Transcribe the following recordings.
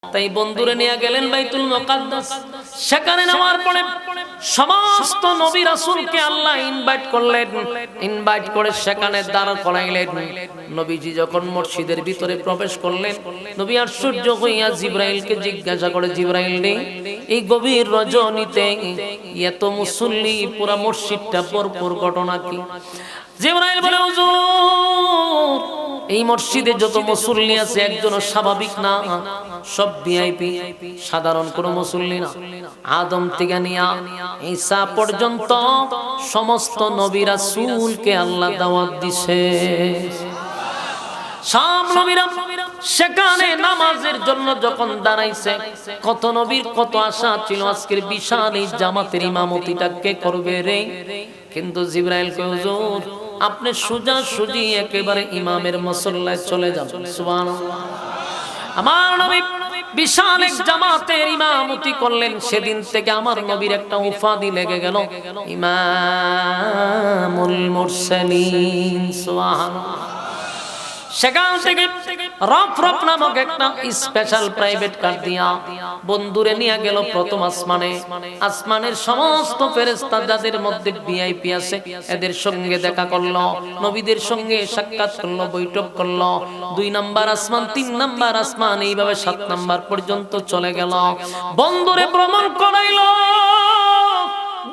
তাই বন্ধুরে নিয়ে গেলেন বাইতুল মুকাদ্দাস। সেখানে নামার পরে সমস্ত নবী রাসূলকে আল্লাহ ইনভাইট করলেন। ইনভাইট করে সেখানে দাঁড় করাইলেন। নবীজি যখন মসজিদের ভিতরে প্রবেশ করলেন, নবী আশ্চর্য হইয়া জিবরাইলকে জিজ্ঞাসা করে, জিবরাইল রে, এই গভীর রজনীতে এত মুসল্লি, পুরা মসজিদটা ভরপুর, ঘটনা কি? জিবরাইল বলে, হুজুর, এই মসজিদে যত মুসল্লি আছে একজনও স্বাভাবিক না, সব ভিআইপি, সাধারণ কোনো মুসল্লি না। আদম থেকে নিয়া ঈসা পর্যন্ত সমস্ত নবী রাসূলকে আল্লাহ দাওয়াত দিছে। সব নবীরা সেখানে নামাজের জন্য যখন দাঁড়াইছে, কত নবীর কত আশা ছিল আজকের বিশাল এই জামাতের ইমামতিটা কে করবে রে। কিন্তু জিবরাইল কয়, হুজুর, আপনি সোজা সুজি একেবারে ইমামের মুসল্লায় চলে যান। সুবহানাল্লাহ। আমার নবী বিশাল এক জামাতের ইমামতি করলেন। সেদিন থেকে আমার নবীর একটা উপাধি লেগে গেল, ইমামুল মুরসালিন। সুবহানাল্লাহ। সেখান থেকে রফ নামক একটা স্পেশাল প্রাইভেট কার দিয়া বন্ধুরে নিয়ে গেল প্রথম আসমানে। আসমানের সমস্ত ফেরেশতা যাদের মধ্যে ভিআইপি আছে এদের সঙ্গে দেখা করলো, নবীদের সঙ্গে সাক্ষাৎ করলো, বৈঠক করলো। 2 নাম্বার আসমান, 3 নাম্বার আসমান, এইভাবে 7 নাম্বার পর্যন্ত চলে গেল। বন্ধুরে ভ্রমণ করাইলো।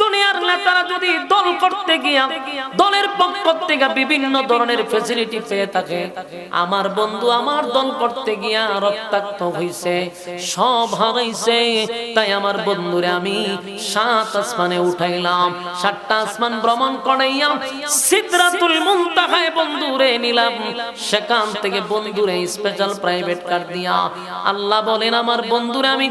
দুনিয়ার নেতারা যদি দল করতে গিয়া দলের পক্ষ থেকে বিভিন্ন ধরনের ফ্যাসিলিটি পেয়ে থাকে, আমার বন্ধু আমার দল করতে গিয়া রক্তাক্ত হইছে, সব হারাইছে। তাই আমার বন্ধুরে আমি 7 আসমানে উঠাইলাম, 7টা আসমান ভ্রমণ করাইয়া সিদরাতুল মুনতাহায় বন্ধুরে নিলাম। সেখান থেকে বন্ধুরে স্পেশাল প্রাইভেট কার দিয়া আল্লাহ বলেন, আমার বন্ধুরে আমি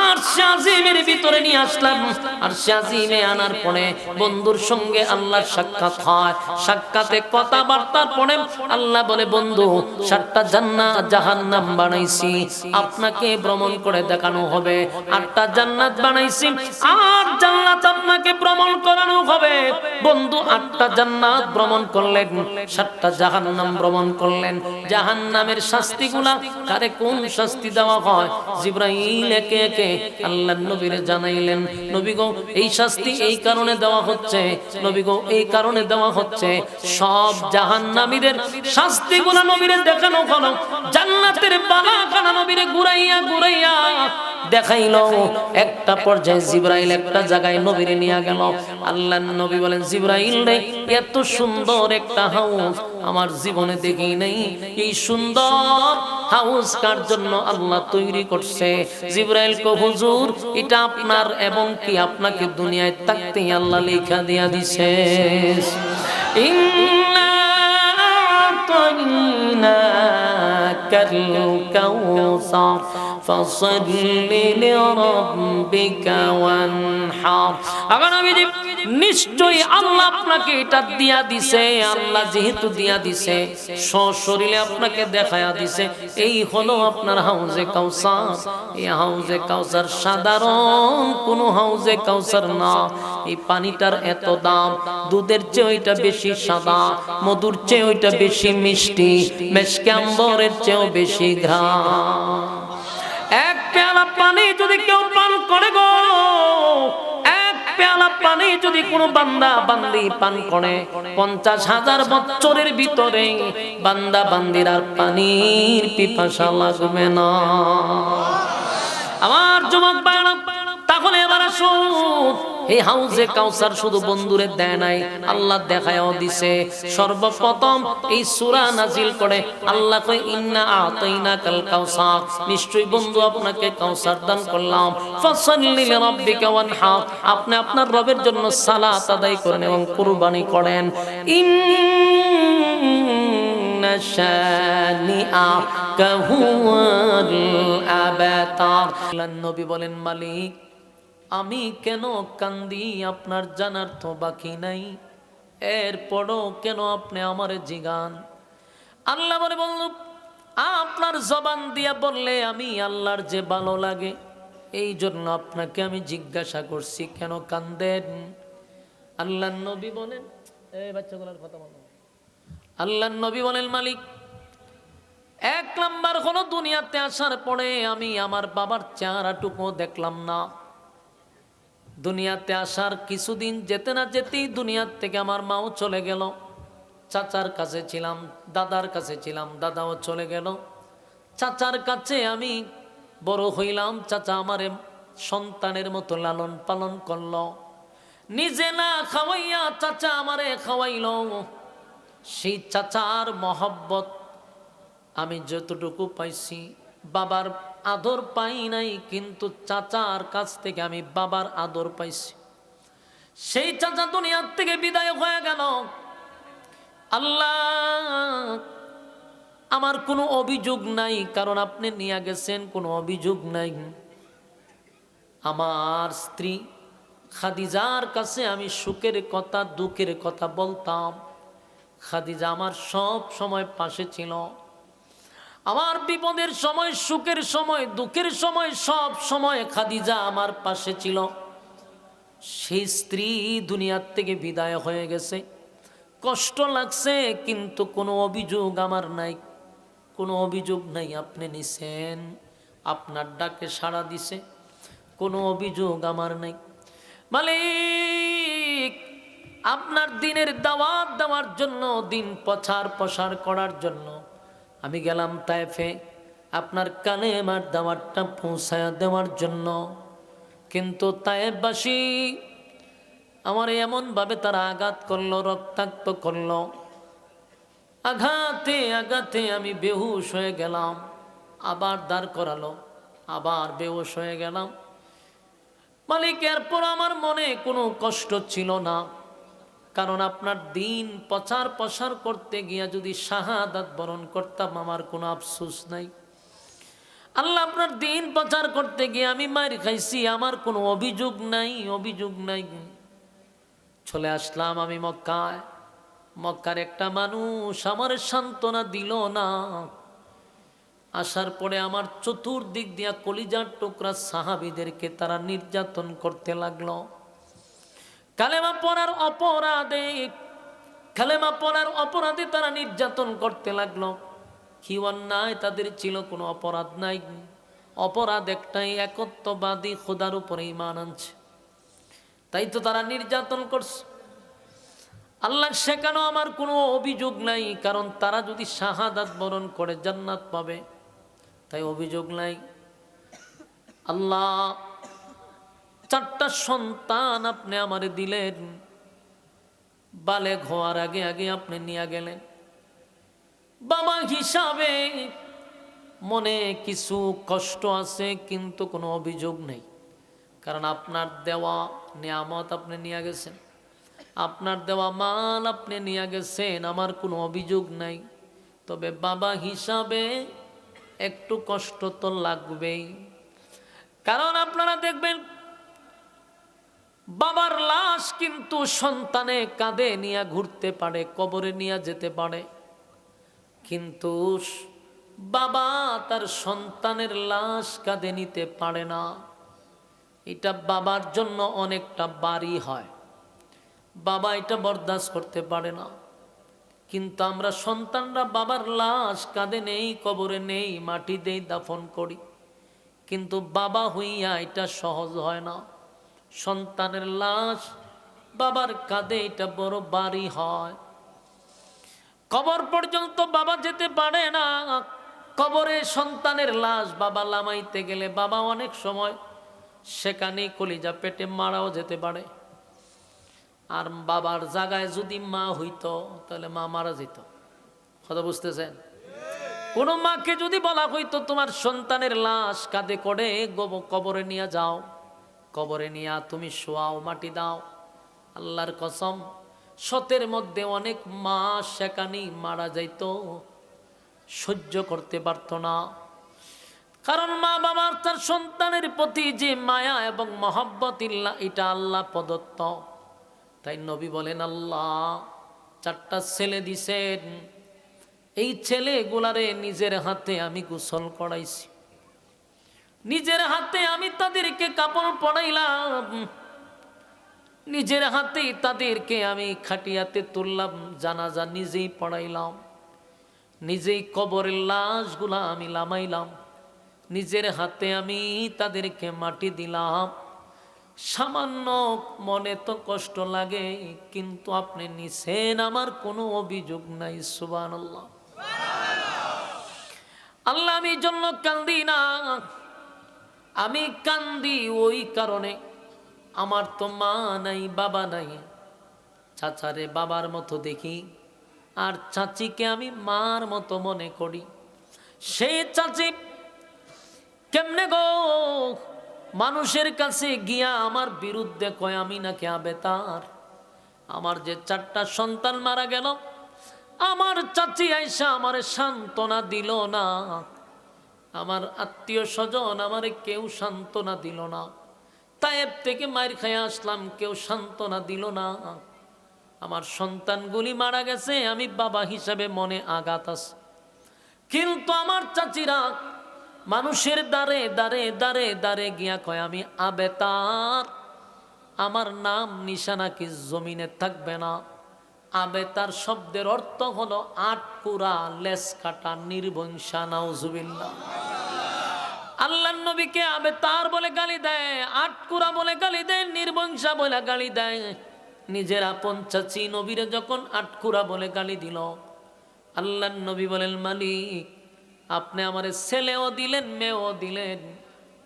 আরশে আজিমের ভিতরে নিয়ে আসলাম। আরশে আজিমে আনার পরে বন্ধুর সঙ্গে আল্লাহর সাক্ষাৎ হয়। সাক্ষাতে কথাবার্তার পরে আল্লাহ বলে, বন্ধু, 7টা জান্নাত জাহান্নাম বানাইছি, আপনাকে ভ্রমণ করে দেখানো হবে। 8টা জান্নাত বানাইছি, 8 জান্নাত আপনাকে ভ্রমণ করানো হবে। বন্ধু 8টা জান্নাত ভ্রমণ করলেন, 7টা জাহান্নাম ভ্রমণ করলেন। জাহান্নামের শাস্তিগুলা কারে কোন শাস্তি দেওয়া হয়, জিবরাইল একে একে আল্লাহর নবীরে জানাইলেন। নবী গো, এই শাস্তি এই কারণে দেওয়া হচ্ছে, নবী গো, এই কারণে দেওয়া হচ্ছে। সব জাহান্নামীদের শাস্তিগুলো নবীরে দেখানো হলো। জান্নাতের বালাখানা নবীরে ঘুরাইয়া ঘুরাইয়া দেখাইলো। একটা পর্যায়ে জিবরাইল একটা জায়গায় নবীরে নিয়ে গেল। আল্লাহর নবী বলেন, জিবরাইল রে, এত সুন্দর একটা হাউস আমার জীবনে দেখি নাই। এই সুন্দর হাউস কার জন্য আল্লাহ তৈরি করছে? জিবরাইল কো, হুজুর, এটা আপনার এবং কি আপনাকে দুনিয়ায় থাকতেই আল্লাহ লেখা দিয়া দিছে। ইন্না আতাইনাকাল কাউসার ফাসাল্লি লিরাব্বিকা ওয়ানহার। আগামী নবীজি, নিশ্চয়ই আল্লাহ আপনাকে এটা দিয়া দিছে। আল্লাহ যেহেতু দিয়া দিছে, সশরীরে আপনাকে দেখায়া দিছে, এই হলো আপনার হাউজে কাউসার। এই হাউজে কাউসার সাধারণ কোন হাউজে কাউসার না। এই পানিটার এত দাম, দুধের চেয়ে ওইটা বেশি সাদা, মধুর চেয়ে ওইটা বেশি মিষ্টি, মেশকে আম্বরের চেয়েও বেশি ঘ্রাণ। এক পেয়ালা পানি যদি কেউ পান করে গো, এক পেয়ালা পানি যদি কোনো বান্দা বান্দি পান করে, 50,000 বছরের ভিতরে বান্দা বান্দির আর পানির পিপাসা লাগবে না। আমার যুবক ভাইরা, তাহলে এবার আসুন, এই হাউজে কাউসার শুধু বন্ধুরে দেয় নাই, আল্লাহ দেখায়ও দিছে। সর্বপ্রথম এই সূরা নাজিল করে আল্লাহ কয়, ইন্না আতাইনাকাল কাউসার, নিশ্চয়ই বন্ধু আপনাকে কাউসার দান করলাম। ফাসাল্লি লিরাব্বিকা ওয়ানহার, আপনি আপনার রবের জন্য সালাত আদায় করেন এবং কুরবানি করেন। ইন্না শানিআকা হুয়াল আবতার। আল্লাহর নবী বলেন, মালিক, আমি কেন কান্দি আপনার জানার তো বাকি নাই, এরপরও কেন আপনি আমারে জিগান? আল্লাহ বলে, বলল, আপনার জবান দিয়া বললে আমি আল্লাহর যে ভালো লাগে, এই জন্য আপনাকে আমি জিজ্ঞাসা করছি কেন কান্দেন। আল্লাহর নবী বলেন, এই বাচ্চাগুলোর কথা বলো। আল্লাহর নবী বলেন, মালিক, এক নাম্বার হলো দুনিয়াতে আসার পরে আমি আমার বাবার চেহারাটুকু দেখলাম না। দুনিয়াতে আসার কিছুদিন যেতে না যেতেই দুনিয়ার থেকে আমার মাও চলে গেল। চাচার কাছে ছিলাম, দাদার কাছে ছিলাম, দাদাও চলে গেল। চাচার কাছে আমি বড় হইলাম। চাচা আমারে সন্তানের মতো লালন পালন করল। নিজে না খাওয়াইয়া চাচা আমারে খাওয়াইল। সেই চাচার মহব্বত আমি যতটুকু পাইছি, বাবার আদর পাই নাই, কিন্তু চাচার কাছ থেকে আমি বাবার আদর পাইছি। সেই চাচা দুনিয়ার থেকে বিদায় হয়ে গেল। আল্লাহ, আমার কোনো অভিযোগ নাই, কারণ আপনি নিয়ে গেছেন, কোনো অভিযোগ নাই। আমার স্ত্রী খাদিজার কাছে আমি সুখের কথা দুঃখের কথা বলতাম। খাদিজা আমার সব সময় পাশে ছিল। আমার বিপদের সময়, সুখের সময়, দুঃখের সময়, সব সময় খাদিজা আমার পাশে ছিল। সেই স্ত্রী দুনিয়ার থেকে বিদায় হয়ে গেছে, কষ্ট লাগছে, কিন্তু কোনো অভিযোগ আমার নাই, কোনো অভিযোগ নাই। আপনি নিছেন, আপনার ডাকে সাড়া দিছে, কোনো অভিযোগ আমার নাই। মালিক, আপনার দিনের দাওয়াত দেওয়ার জন্য, দিন প্রচার করার জন্য আমি গেলাম তায়েফে, আপনার কালেমার দাওয়াতটা পৌঁছায়া দেওয়ার জন্য। কিন্তু তায়েফবাসী আমার এমনভাবে তারা আঘাত করলো, রক্তাক্ত করলো। আঘাতে আঘাতে আমি বেহুশ হয়ে গেলাম। আবার দাঁড় করালো, আবার বেহুশ হয়ে গেলাম। মালিক, এরপর আমার মনে কোনো কষ্ট ছিল না, কারণ আপনার দিন প্রচার করতে গিয়া যদি শাহাদাত বরণ করতাম আমার কোনো আফসোস নাই। আল্লাহ, আপনার দিন প্রচার করতে গিয়ে আমি মার খাইছি, আমার কোনো অভিযোগ নাই, অভিযোগ নাই। চলে আসলাম আমি মক্কায়। মক্কার একটা মানুষ আমার সান্ত্বনা দিল না। আসার পরে আমার চতুর্দিক দিয়া কলিজার টুকরা সাহাবীদেরকে তারা নির্যাতন করতে লাগলো। কালেমা পড়ার অপরাধে তারা নির্যাতন করতে লাগলো। কি অন্যায় তাদের ছিল? কোনো অপরাধ নাই। অপরাধ একটাই, একত্ববাদী খোদার উপরে ঈমান আনছে, তাই তো তারা নির্যাতন করছে। আল্লাহ, সেখানেও আমার কোনো অভিযোগ নাই, কারণ তারা যদি শাহাদাত বরণ করে জান্নাত পাবে, তাই অভিযোগ নাই। আল্লাহ, 4টা সন্তান আপনি আমারে দিলেন, বালেগ হওয়ার আগে আগে আপনি নিয়ে গেলেন। বাবা হিসাবে মনে কিছু কষ্ট আছে, কিন্তু কোনো অভিযোগ নেই, কারণ আপনার দেওয়া নিয়ামত আপনি নিয়ে গেছেন, আপনার দেওয়া মাল আপনি নিয়ে গেছেন, আমার কোনো অভিযোগ নাই। তবে বাবা হিসাবে একটু কষ্ট তো লাগবেই, কারণ আপনারা দেখবেন বাবার লাশ কিন্তু সন্তানে কাঁধে নিয়ে ঘুরতে পারে, কবরে নিয়ে যেতে পারে, কিন্তু বাবা তার সন্তানের লাশ কাঁধে নিতে পারে না। এটা বাবার জন্য অনেকটা বাড়ি হয়, বাবা এটা বরদাস্ত করতে পারে না। কিন্তু আমরা সন্তানরা বাবার লাশ কাঁধে নেই, কবরে নেই, মাটি দেই, দাফন করি, কিন্তু বাবা হইয়া এটা সহজ হয় না। সন্তানের লাশ বাবার কাঁধে এটা বড় বাড়ি হয়। কবর পর্যন্ত বাবা যেতে পারে না। কবরে সন্তানের লাশ বাবা লামাইতে গেলে বাবা অনেক সময় সেখানেই কলিজা পেটে মারাও যেতে পারে। আর বাবার জায়গায় যদি মা হইতো, তাহলে মা মারা যেত। কথা বুঝতেছেন? কোনো মাকে যদি বলা হইতো তোমার সন্তানের লাশ কাঁধে করে কবরে নিয়ে যাও, কবরে নিয়ে তুমি শোয়াও, মাটি দাও, আল্লাহর কসম শতের মধ্যে অনেক মা সেখানেই মারা যাইত, সহ্য করতে পারত না। কারণ মা বাবার তার সন্তানের প্রতি যে মায়া এবং মহব্বত, এটা আল্লাহ প্রদত্ত। তাই নবী বলেন, আল্লাহ 4টা ছেলে দিছেন, এই ছেলেগুলারে নিজের হাতে আমি গোসল করাইছি, নিজের হাতে আমি তাদেরকে কাপড় পরাইলাম, নিজের হাতেই তাদেরকে আমি খাটিয়াতে তুললাম, জানাজা নিজেই পড়াইলাম। নিজেই কবরের লাশগুলা আমি লামাইলাম, নিজের হাতে আমি তাদেরকে মাটি দিলাম। সামান্য মনে তো কষ্ট লাগে, কিন্তু আপনি নিছেন, আমার কোনো অভিযোগ নাই। সুবহানাল্লাহ। আল্লাহ, আমি জন্য কান্দি না, আমি কান্দি ওই কারণে আমার তো মা নাই, বাবা নাই। চাচারে বাবার মতো দেখি, আর চাচিকে আমি মার মতো মনে করি। সেই চাচি কেমনে গো মানুষের কাছে গিয়া আমার বিরুদ্ধে কয় আমি নাকি আবেতার। আমার যে 4টা সন্তান মারা গেল, আমার চাচি আইসা আমার সান্ত্বনা দিল না, আমার আত্মীয় স্বজন আমারে কেউ সান্ত্বনা দিল না। তায়েব থেকে মার খাইয়া আসলাম, কেউ সান্ত্বনা দিল না। আমার সন্তানগুলি মারা গেছে, আমি বাবা হিসাবে মনে আঘাত আছে। কিন্তু আমার চাচিরা মানুষের দ্বারে দ্বারে দ্বারে দ্বারে গিয়া কয় আমি আবেতার, আমার নাম নিশানা কি জমিনে থাকবে না। আবেতার শব্দের অর্থ হলো আটকুরা, লেস কাটা, নির্বংশা। নাউজুবিল্লাহ। আল্লাহর নবীকে আবেতার বলে গালি দেয়, আটকুরা বলে গালি দেয়, নির্বংশা বলে গালি দেয়। নিজের আপন চাচি নবীরে যখন আটকুরা বলে গালি দিল, আল্লাহর নবী বলেন, মালিক আপনি আমারে ছেলেও দিলেন, মেয়েও দিলেন,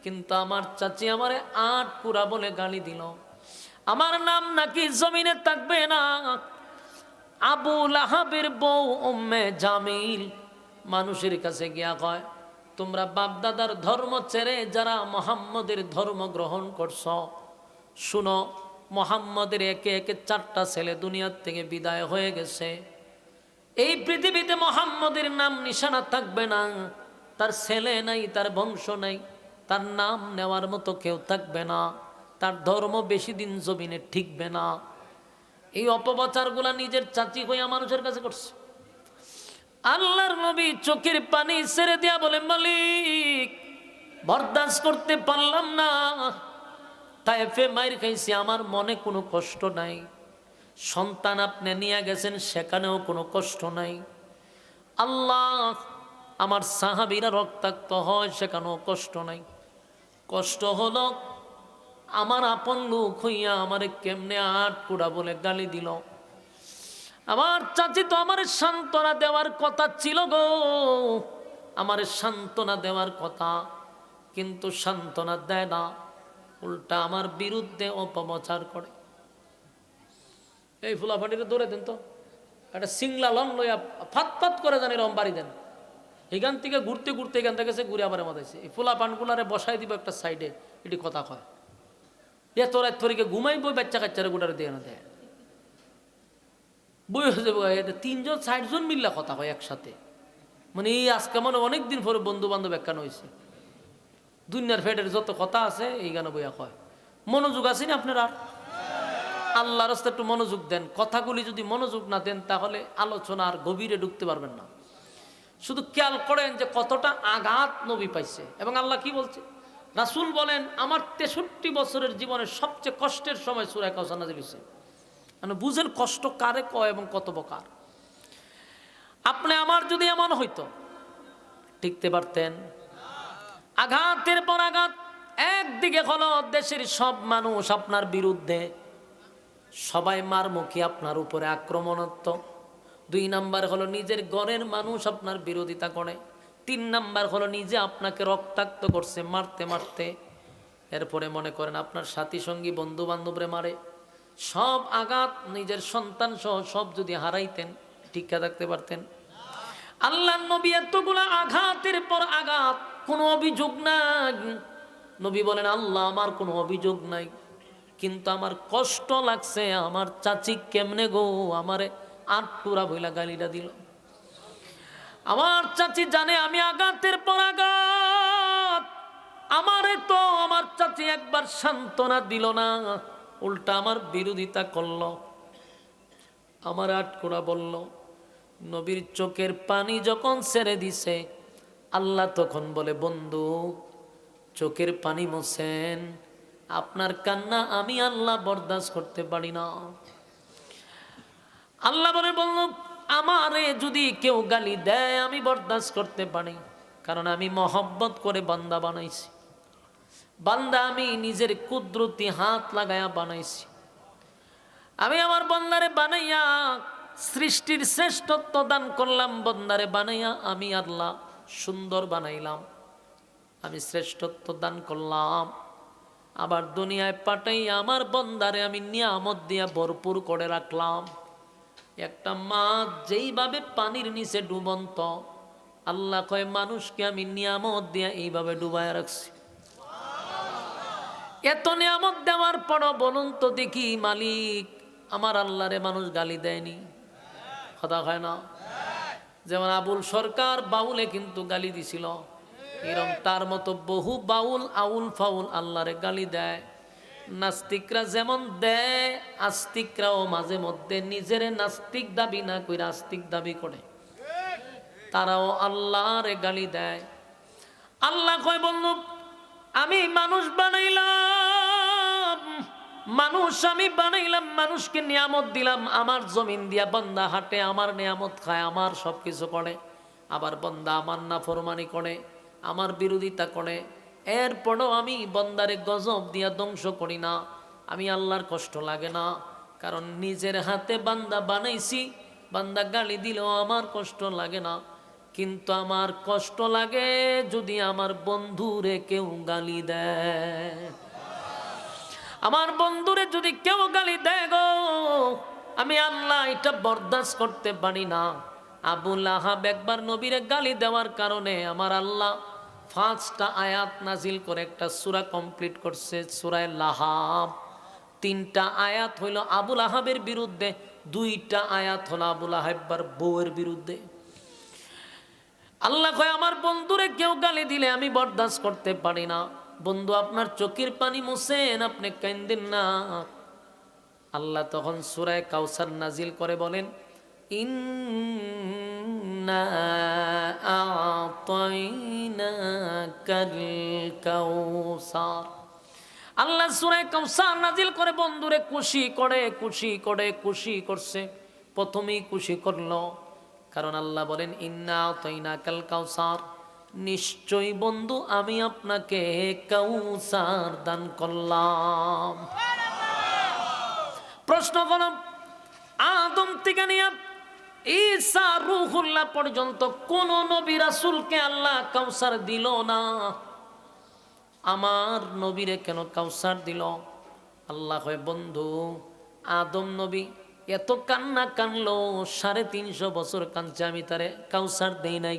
কিন্তু আমার চাচি আমারে আটকুরা বলে গালি দিল, আমার নাম নাকি জমিনে থাকবে না। আবু লাহাবের বউ উম্মে জামিল মানুষের কাছে গিয়া কয়, তোমরা বাপদাদার ধর্ম ছেড়ে যারা মুহাম্মদের ধর্ম গ্রহণ করছ, শুনো, মুহাম্মদের একে একে 4টা ছেলে দুনিয়ার থেকে বিদায় হয়ে গেছে। এই পৃথিবীতে মুহাম্মদের নাম নিশানা থাকবে না, তার ছেলে নাই, তার বংশ নাই, তার নাম নেওয়ার মতো কেউ থাকবে না, তার ধর্ম বেশি দিন জমিনে ঠিকবে না। এই অপপ্রচারগুলা নিজের চাচি হইয়া মানুষের কাছে করছে। আল্লাহর নবী চোখের পানি ছেড়ে দিয়া বলে, মালিক বরদাস্ত করতে পারলাম না, তায়েফে মাইর খাইছি, আমার মনে কোনো কষ্ট নাই। সন্তান আপনি নিয়ে গেছেন, সেখানেও কোনো কষ্ট নাই। আল্লাহ, আমার সাহাবীরা রক্তাক্ত হয়, সেখানেও কষ্ট নাই। কষ্ট হলো আমার আপন লোক হইয়া আমারে কেমনে আটকুড়া বলে গালি দিল। আমার চাচি তো আমার সান্ত্বনা দেওয়ার কথা ছিল গো, আমার সান্ত্বনা দেওয়ার কথা, কিন্তু সান্ত্বনা দেয় না, উল্টা আমার বিরুদ্ধে অপপ্রচার করে। এই ফুলাফাটিটা ধরে দেন তো, একটা সিংলা লং লইয়া ফাত ফাত করে জানি রম বাড়ি দেন। এখান থেকে ঘুরতে ঘুরতে এখান থেকে ঘুরে আবার মাথাইছে। এই ফুলা পানগুলারে বসাই দিব একটা সাইডে, এটি কথা কয়, এত রাত ফরিকে ঘুমাই বই বাচ্চা কাচ্চারে গোটারে দিয়ে না দেয়, বই হয়ে যাবো। 3জন 60জন মিল্লা কথা হয় একসাথে, মানে এই আজকে মানে অনেকদিন পরে বন্ধু বান্ধব একখান হয়েছে। দুনিয়ার ফেটের যত কথা আছে এই গানে বইয়া কয়। মনোযোগ আছে না আপনারা? আল্লাহর রাস্তায় একটু মনোযোগ দেন। কথাগুলি যদি মনোযোগ না দেন তাহলে আলোচনার গভীরে ঢুকতে পারবেন না। শুধু খেয়াল করেন যে কতটা আঘাত নবী পাইছে। এবং আল্লাহ কি বলছে, রাসূল বলেন, আমার 63 বছরের জীবনের সবচেয়ে কষ্টের সময় সূরা কাউসার নাযিল হয়েছে। মানে বুঝেন কষ্ট কারে কয় এবং কত প্রকার। আপনি আমার যদি এমন হইতো, টিকতে পারতেন? আঘাতের পর আঘাত। একদিকে হলো দেশের সব মানুষ আপনার বিরুদ্ধে, সবাই মারমুখী, আপনার উপরে আক্রমণাত্মক। 2 নাম্বার হলো নিজের ঘরের মানুষ আপনার বিরোধিতা করে। 3 নাম্বার হলো নিজে আপনাকে রক্তাক্ত করছে মারতে মারতে। এরপরে মনে করেন আপনার সাথী সঙ্গী বন্ধু বান্ধবরে মারে। সব আঘাত নিজের সন্তান সহ সব যদি হারাইতেন, টিকা থাকতে পারতেন? আল্লাহর নবী এতগুলো আঘাতের পর আঘাত, কোনো অভিযোগ নাই। নবী বলেন, আল্লাহ আমার কোনো অভিযোগ নাই, কিন্তু আমার কষ্ট লাগছে, আমার চাচি কেমনে গো আমারে আটপুরা বইলা গালিটা দিল। আমার চাচি জানে আমি আঘাতের পর আঘাত, আমারে তো আমার চাচি একবার সান্ত্বনা দিল না, উল্টা আমার বিরোধিতা করলো, আমার আটকুড়া বলল। নবীর চোখের পানি যখন ছেড়ে দিছে, আল্লাহ তখন বলে, বন্ধু চোখের পানি মোছেন, আপনার কান্না আমি আল্লাহ বরদাস্ত করতে পারি না। আল্লাহ বলে বলল, আমারে যদি কেউ গালি দেয় আমি বরদাস্ত করতে পারি, কারণ আমি মহব্বত করে বান্দা বানাইছি। বান্দা আমি নিজের কুদরতি হাত লাগায়া বানাইছি। আমি আমার বান্দারে বানাইয়া সৃষ্টির শ্রেষ্ঠত্ব দান করলাম। বান্দারে বানাইয়া আমি আল্লাহ সুন্দর বানাইলাম, আমি শ্রেষ্ঠত্ব দান করলাম। আবার দুনিয়ায় পাঠাইয়া আমার বান্দারে আমি নিয়ামত দিয়া ভরপুর করে রাখলাম। একটা মাছ যেইভাবে পানির নিচে ডুবন্ত, আল্লাহ কয় মানুষকে আমি নিয়ামত দিয়া এইভাবে ডুবায় রাখছি। এত নিয়ামত দেওয়ার পরও বলুন তো দেখি মালিক আমার আল্লাহরে মানুষ গালি দেয়নি? কথা হয় না? যেমন আবুল সরকার বাউলে কিন্তু গালি দিছিল, এরকম তার মতো বহু বাউল আউল ফাউল আল্লাহরে গালি দেয়। নাস্তিকরা যেমন দেয়, আস্তিকরাও মাঝে মধ্যে নিজের নাস্তিক দাবি না কইরা আস্তিক দাবি করে, তারাও আল্লাহরে গালি দেয়। আল্লাহ কয় বন্ধু আমি মানুষ বানাইলাম, মানুষ আমি বানাইলাম, মানুষকে নিয়ামত দিলাম, আমার জমিন দিয়া বান্দা হাঁটে, আমার নিয়ামত খায়, আমার সব কিছু করে। আবার বান্দা আমার নাফরমানি করে, আমার বিরোধিতা করে, এরপরও আমি বান্দারে গজব দিয়া ধ্বংস করি না। আমি আল্লাহর কষ্ট লাগে না, কারণ নিজের হাতে বান্দা বানাইছি। বান্দা গালি দিলেও আমার কষ্ট লাগে না, কিন্তু আমার কষ্ট লাগে যদি আমার বন্ধুরে কেউ গালি দেয়। আমার বন্ধুরে যদি কেউ গালি দেয় গো, আমি আল্লাহ এটা বরদাস্ত করতে পারি না। আবু লাহাব একবার নবীরে গালি দেওয়ার কারণে আমার আল্লাহ 5টা আয়াত নাজিল করে একটা সূরা কমপ্লিট করছে, সূরা লাহাব। 3টা আয়াত হইল আবু লাহাবের বিরুদ্ধে, 2টা আয়াত হলো আবু লাহাবের বউয়ের বিরুদ্ধে। আল্লাহ কয় আমার বন্ধুরে কেউ গালি দিলে আমি বরদাস্ত করতে পারি না। বন্ধু আপনার চোখের পানি মুছেন, আপনি কাঁদেন না। আল্লাহ তখন সূরা কাউসার নাজিল করে বলেন ইন্না আ'তাইনাকাল কাউসার। আল্লাহ সূরা কাউসার নাজিল করে বন্ধুরে খুশি করছে। প্রথমেই খুশি করলো, কারণ আল্লাহ বলেন ইন্না আ'তাইনাকাল কাউসার, নিশ্চয়ই বন্ধু আমি আপনাকে কাউসার দান করলাম। প্রশ্ন করলাম আদম থেকে নিয়ে ঈসা রূহুল্লাহ পর্যন্ত কোন নবী রাসূলকে আল্লাহ কাউসার দিল না? আমার নবীরে কেন কাউসার দিল? আল্লাহ কয় বন্ধু আদম নবী এত কান্না কানলো, 350 বছর কাঁদছে, আমি তারে কাউসার দেই নাই।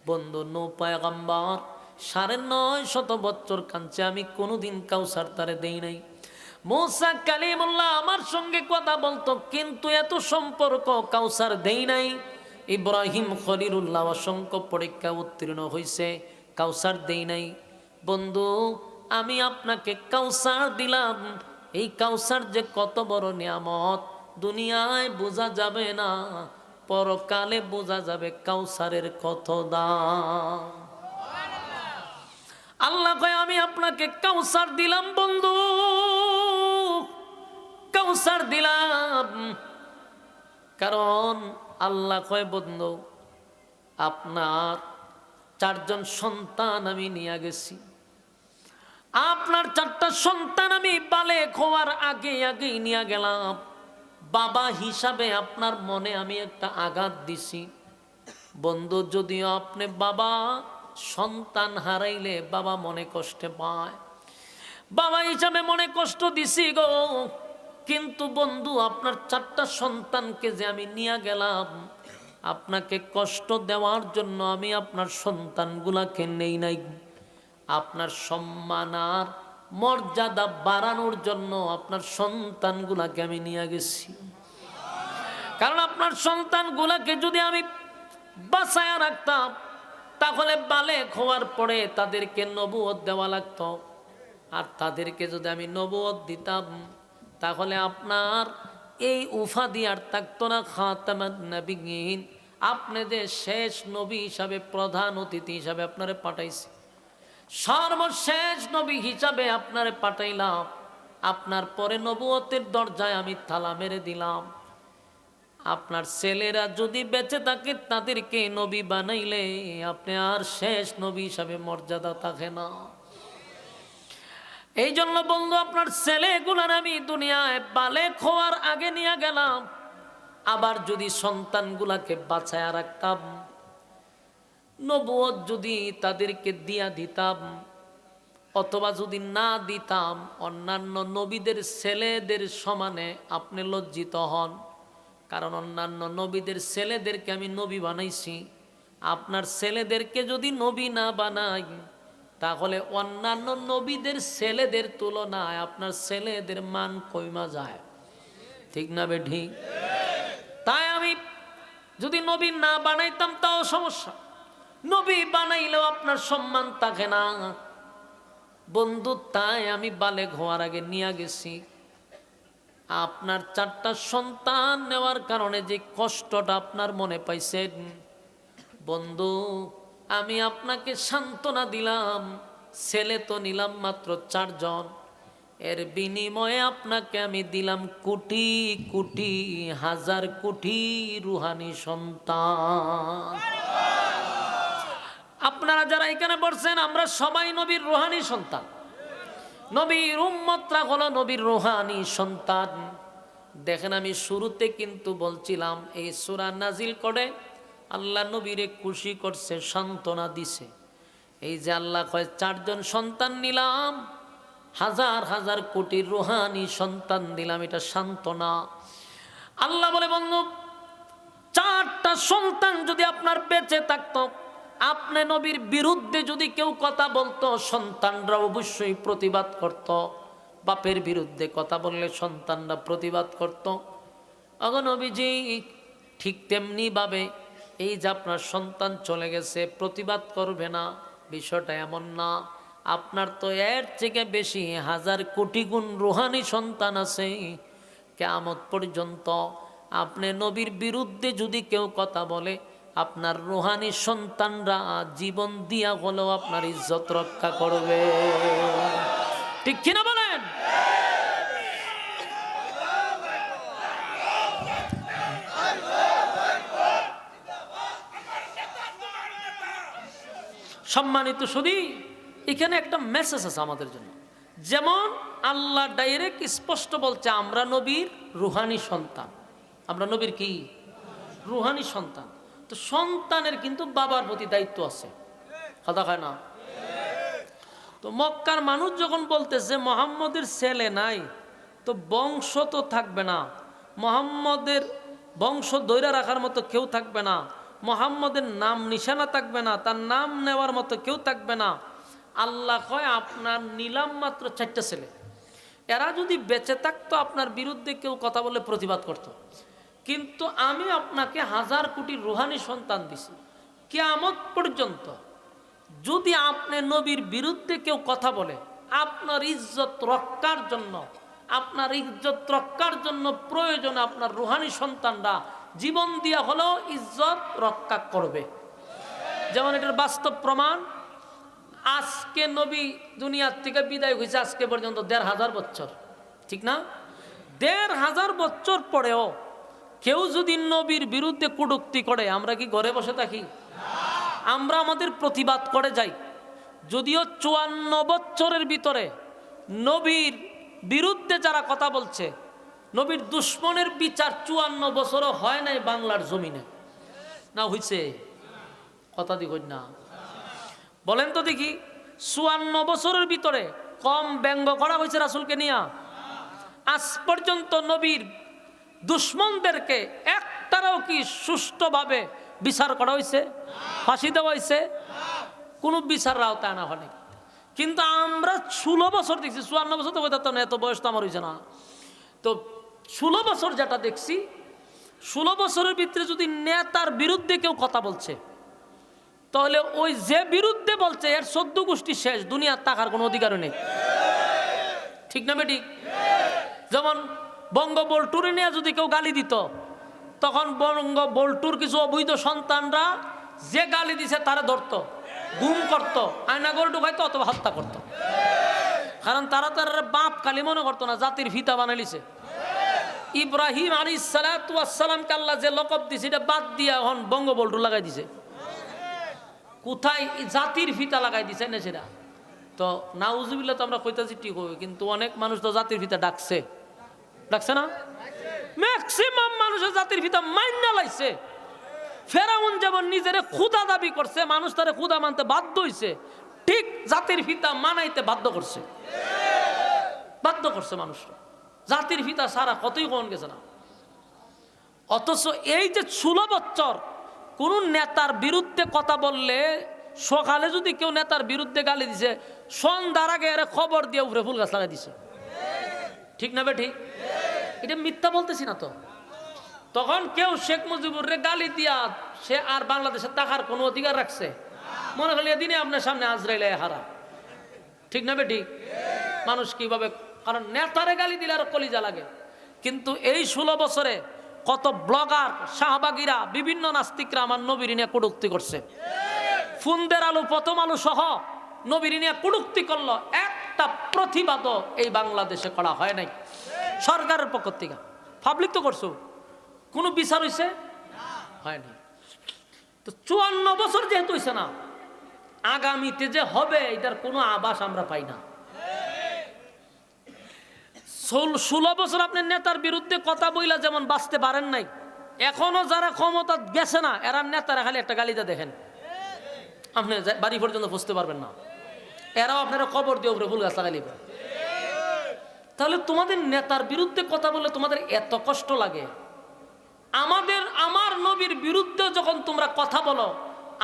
বন্ধু নো পয়গম্বর 950 বছর কাঁদছে, আমি কোনোদিন কাউসার তারে দেই নাই। মুসা কালিমুল্লাহ আমার সঙ্গে কথা বলতো, কিন্তু এত সম্পর্ক কাউসার দেই নাই। ইব্রাহিম খলিলুল্লাহ অসংখ্য পরীক্ষা উত্তীর্ণ হয়েছে, কাউসার দেই নাই। বন্ধু আমি আপনাকে কাউসার দিলাম, এই কাউসার যে কত বড় নিয়ামত দুনিয়ায় বোঝা যাবে না, পরকালে বোঝা যাবে কাউসারের কত দাম। আল্লাহ কয় আমি আপনাকে কাউসার দিলাম বন্ধু, কাউসার দিলাম। কারণ আল্লাহ কয় বন্ধু আপনার 4জন সন্তান আমি নিয়ে গেছি, আপনার 4টা সন্তান আমি বালেক হওয়ার আগেই নিয়ে গেলাম। বাবা হিসাবে আপনার মনে আমি একটা আঘাত দিছি বন্ধু। যদিও আপনি বাবা, সন্তান হারাইলে বাবা মনে কষ্টে পায়, বাবা হিসাবে মনে কষ্ট দিছি গো। কিন্তু বন্ধু আপনার 4টা সন্তানকে যে আমি নিয়ে গেলাম, আপনাকে কষ্ট দেওয়ার জন্য আমি আপনার সন্তানগুলাকে নেই নাই, আপনার সম্মান আর মর্যাদা বাড়ানোর জন্য আপনার সন্তানগুলাকে আমি নিয়ে গেছি। কারণ আপনার সন্তানগুলাকে যদি আমি বাঁচায়া রাখতাম, তাহলে বালেক হওয়ার পরে তাদেরকে নবুয়ত দেওয়া লাগতো। আর তাদেরকে যদি আমি নবুয়ত দিতাম, তাহলে আপনার এই উপাধি আর থাকতো না, খাতামান নবিয়্যিন। আপনি যে শেষ নবী হিসাবে, প্রধান অতিথি হিসাবে আপনারে পাঠাইছি, সর্বশেষ নবী হিসাবে আপনারে পাঠাইলাম। আপনার পরে নবুয়তের দরজায় আমি তালা মেরে দিলাম। আপনার ছেলেরা যদি বেঁচে থাকে তাদেরকে নবী বানাইলে আপনি আর শেষ নবী হিসাবে মর্যাদা থাকে না। এই জন্য বন্ধু, আপনার ছেলেগুলার আমি দুনিয়ায় বালেক হওয়ার আগে নিয়ে গেলাম। আবার যদি সন্তানগুলাকে বাঁচায়া রাখতাম, নবুয়ত যদি তাদেরকে দিয়া দিতাম, অথবা যদি না দিতাম, অন্যান্য নবীদের ছেলেদের সমানে আপনি লজ্জিত হন। কারণ অন্যান্য নবীদের ছেলেদেরকে আমি নবী বানাইছি। আপনার ছেলেদেরকে যদি নবী না বানাই, তাহলে অন্যান্য নবীদের ছেলেদের তুলনায় আপনার ছেলেদের মান কইমা যায়। ঠিক না বেঠি? তাই আমি যদি নবী না বানাইতাম তাও সমস্যা, নবী বানাইলেও আপনার সম্মান থাকে না বন্ধু। তাই আমি বালেগ হওয়ার আগে নিয়ে গেছি। আপনার 4টা সন্তান নেওয়ার কারণে যে কষ্টটা আপনার মনে পাইছেন বন্ধু, আমি আপনাকে সান্ত্বনা দিলাম। ছেলে তো নিলাম মাত্র 4 জন, এর বিনিময়ে আপনাকে আমি দিলাম কোটি কোটি, হাজার কোটি রুহানি সন্তান। আপনারা যারা এখানে বলছেন আমরা সবাই নবীর রুহানি সন্তান, নবীর উম্মতরা হলো নবীর রুহানি সন্তান। দেখেন, আমি শুরুতে কিন্তু বলছিলাম এই সূরা নাজিল করে আল্লাহ নবীরে খুশি করছে, সান্ত্বনা দিছে। এই যে আল্লাহ কয় 4 জন সন্তান নিলাম, হাজার হাজার কোটি রুহানি সন্তান দিলাম, এটা সান্ত্বনা। আল্লাহ বলে বন্ধু, 4টা সন্তান যদি আপনার বেঁচে থাকতো, আপনি নবীর বিরুদ্ধে যদি কেউ কথা বলতো, সন্তানরা অবশ্যই প্রতিবাদ করত। বাপের বিরুদ্ধে কথা বললে সন্তানরা প্রতিবাদ করত। আগো নবীজি, ঠিক তেমনি ভাবে এই যে আপনার সন্তান চলে গেছে, প্রতিবাদ করবে না, বিষয়টা এমন না। আপনার তো এর থেকে বেশি হাজার কোটি গুণ রুহানি সন্তান আছে। কিয়ামত পর্যন্ত আপনি নবীর বিরুদ্ধে যদি কেউ কথা বলে, আপনার রুহানি সন্তানরা জীবন দিয়া হলেও আপনার ইজ্জত রক্ষা করবে। ঠিক কিনা বলেন? সম্মানিত শুধু এখানে একটা মেসেজ আছে আমাদের জন্য। যেমন আল্লাহ ডাইরেক্ট স্পষ্ট বলছে আমরা নবীর রুহানি সন্তান। আমরা নবীর কি? রুহানি সন্তান। তো সন্তানের কিন্তু বাবার প্রতি দায়িত্ব আছে, কথা হয় না? তো মক্কার মানুষ যখন বলতেছে মুহাম্মদের ছেলে নাই, তো বংশ তো থাকবে না, মুহাম্মদের বংশ ধরে রাখার মতো কেউ থাকবে না, মুহাম্মদের নাম নিশানা থাকবে না, তার নাম নেওয়ার মতো কেউ থাকবে না। আল্লাহ কয় আপনার নিলাম মাত্র 4টা ছেলে, এরা যদি বেঁচে থাকতো আপনার বিরুদ্ধে কেউ কথা বলে প্রতিবাদ করত। কিন্তু আমি আপনাকে হাজার কোটি রুহানি সন্তান দিছি। কিয়ামত পর্যন্ত যদি আপনি নবীর বিরুদ্ধে কেউ কথা বলে, আপনার ইজ্জত রক্ষার জন্য, আপনার ইজ্জত রক্ষার জন্য প্রয়োজনে আপনার রুহানি সন্তানরা জীবন দিয়া হলেও ইজ্জত রক্ষা করবে। যেমন এটার বাস্তব প্রমাণ, আজকে নবী দুনিয়ার থেকে বিদায় হয়েছে আজকে পর্যন্ত 1500 বছর, ঠিক না? 1500 বছর পরেও কেউ যদি নবীর বিরুদ্ধে কটূক্তি করে, আমরা কি ঘরে বসে থাকি? আমরা আমাদের প্রতিবাদ করে যাই। যদিও 54 বছরের ভিতরে নবীর বিরুদ্ধে যারা কথা বলছে, নবীর দুশ্মনের বিচার 54 বছরও হয় নাই বাংলার জমিনে, না হইছে? কথা দিক না বলেন তো দেখি, 54 বছরের ভিতরে কম ব্যঙ্গ করা হয়েছে রাসূলকে নিয়া? আজ পর্যন্ত নবীর দুশ্মনদেরকে একটারও কি সুষ্ঠুভাবে বিচার করা হয়েছে? ফাঁসি দেওয়া হয়েছে? কোনো বিচার আওতায় আনা হয়নি। কিন্তু আমরা 16 বছর দেখছি, 54 বছর তো হইতো না, এত বয়স তো আমার হয়েছে না। তো 16 বছর যেটা দেখছি, 16 বছরের ভিতরে যদি নেতার বিরুদ্ধে কেউ কথা বলছে, তাহলে ওই যে বিরুদ্ধে বলছে এর 14 গোষ্ঠী শেষ, দুনিয়ার টাকার কোনো অধিকার নেই, ঠিক না বেটি? যেমন বঙ্গবল্টুরে নিয়ে যদি কেউ গালি দিত, তখন বঙ্গবল্টুর কিছু অবৈধ সন্তানরা যে গালি দিছে তারা ধরতো, গুম করত, আয়নাগর ঢুকাইতো অথবা হত্যা করত। কারণ তারা তার বাপ খালি মনে করতো না, জাতির ফিতা বানাইছে। ইব্রাহিম আলাইহিস সালাতু ওয়াস সালামকে আল্লাহ যে লকব দিছে এটা বাদ দিয়া এখন বঙ্গবন্ধু লাগাই দিছে। কোথায় জাতির ফিতা লাগাই দিছে না সেটা তো নাউজুবিল্লাহ তো আমরা কইতাছি ঠিক হবে, কিন্তু অনেক মানুষ তো জাতির ফিতা ডাকছে না, ম্যাক্সিমাম মানুষের জাতির ফিতা মাইন্না লাইছে। ফেরাউন যেমন নিজের খুদা দাবি করছে, মানুষ তারে খুদা মানতে বাধ্য হইছে, ঠিক জাতির ফিতা মানাইতে বাধ্য করছে মানুষরা। জাতির ফিতা সারা কতই কমন গেছে না। অথচ এই যে 16 বছর কোন নেতার বিরুদ্ধে কথা বললে, সকালে যদি কেউ নেতার বিরুদ্ধে গালি দিছে, সন্ধ্যার আগে এর খবর দিয়ে উপরে ফুল গাছ লাগাই দিছে, ঠিক না বে ঠিক? এটা মিথ্যা বলতেছি না তো। তখন কেউ শেখ মুজিবুরের গালি দিয়া সে আর বাংলাদেশে থাকার কোনো অধিকার রাখছে? মনে করিয়ে দিনে আপনার সামনে আজরাইল হারা, ঠিক না বে ঠিক? মানুষ কিভাবে, কারণ নেতারে গালি দিলে আর কলিজা লাগে। কিন্তু এই 16 বছরে কত ব্লগার শাহবাগীরা বিভিন্ন নাস্তিকরা আমার নবীর নিয়ে কটূক্তি করছে। ফুন্দের আলো প্রথম আলো সহ নবীর নিয়ে কটূক্তি করলো, একটা প্রতিবাদও এই বাংলাদেশে করা হয় নাই সরকারের পক্ষ থেকে। পাবলিক তো করছো, কোনো বিচার হয়েছে হয়নি। তো 54 বছর যেহেতু হয়েছে না, আগামীতে যে হবে এটার কোনো আভাস আমরা পাই না। 16 বছর আপনার নেতার বিরুদ্ধে কথা বইলা যেমন বাঁচতে পারেন নাই, এখনো যারা ক্ষমতা গেছে না এরা নেতারা খালি একটা গালিটা দেখেন, আপনি বাড়ি পর্যন্ত বুঝতে পারবেন না, এরাও আপনারা কবর দিয়ে উপরে ফুল গাছ লাগাই লিবে। তাহলে তোমাদের নেতার বিরুদ্ধে কথা বলে তোমাদের এত কষ্ট লাগে, আমার নবীর বিরুদ্ধে যখন তোমরা কথা বলো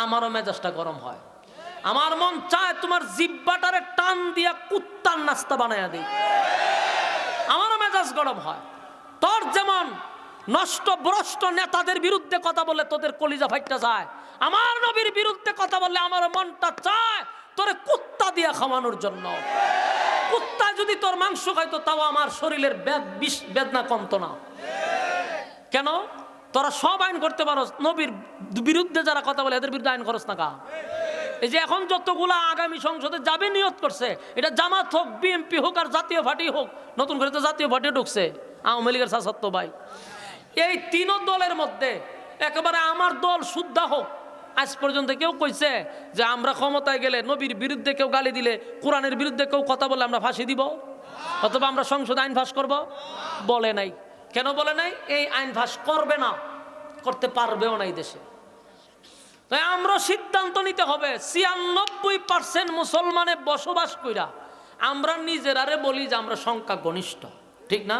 আমারও মেজাজটা গরম হয়। আমার মন চায় তোমার জিব্বাটারে টান দিয়া কুত্তার নাস্তা বানায়া দিই, আমারও মেজাজ গরম হয়। তোর যেমন নষ্ট ভ্রষ্ট নেতাদের বিরুদ্ধে কথা বলে তোদের কলিজা ফাইটটা যায়, আমার নবীর বিরুদ্ধে কথা বললে আমার মনটা চায় তোরে কুত্তা দিয়া খাওয়ানোর জন্য। কুত্তা যদি তোর মাংস খাইতো তাও আমার শরীরের বেদনা কমতো না। কেন? তোরা সব আইন করতে পারো, নবীর বিরুদ্ধে যারা কথা বলে এদের বিরুদ্ধে আইন করস না কা? এই যে এখন যতগুলা আগামী সংসদে যাবে নিয়ত করছে, এটা জামাত হোক, বিএনপি হোক আর জাতীয় পার্টি হোক, নতুন করে তো জাতীয় পার্টি ঢুকছে, আওয়ামী লীগের শাসত্ব ভাই, এই 3 দলের মধ্যে একেবারে আমার দল শুদ্ধা হোক। আজ পর্যন্ত কেউ কইছে যে আমরা ক্ষমতায় গেলে নবীর বিরুদ্ধে কেউ গালি দিলে, কোরআনের বিরুদ্ধে কেউ কথা বলে আমরা ফাঁসি দিব অথবা আমরা সংসদে আইন পাস করব? বলে নাই। কেন বলে নাই? এই আইন পাস করবে না, করতে পারবেও না এই দেশে। তাই আমরা সিদ্ধান্ত নিতে হবে, 96% মুসলমানে বসবাস কইরা আমরা নিজেরারে বলি যে আমরা সংখ্যা গনিষ্ঠ, ঠিক না?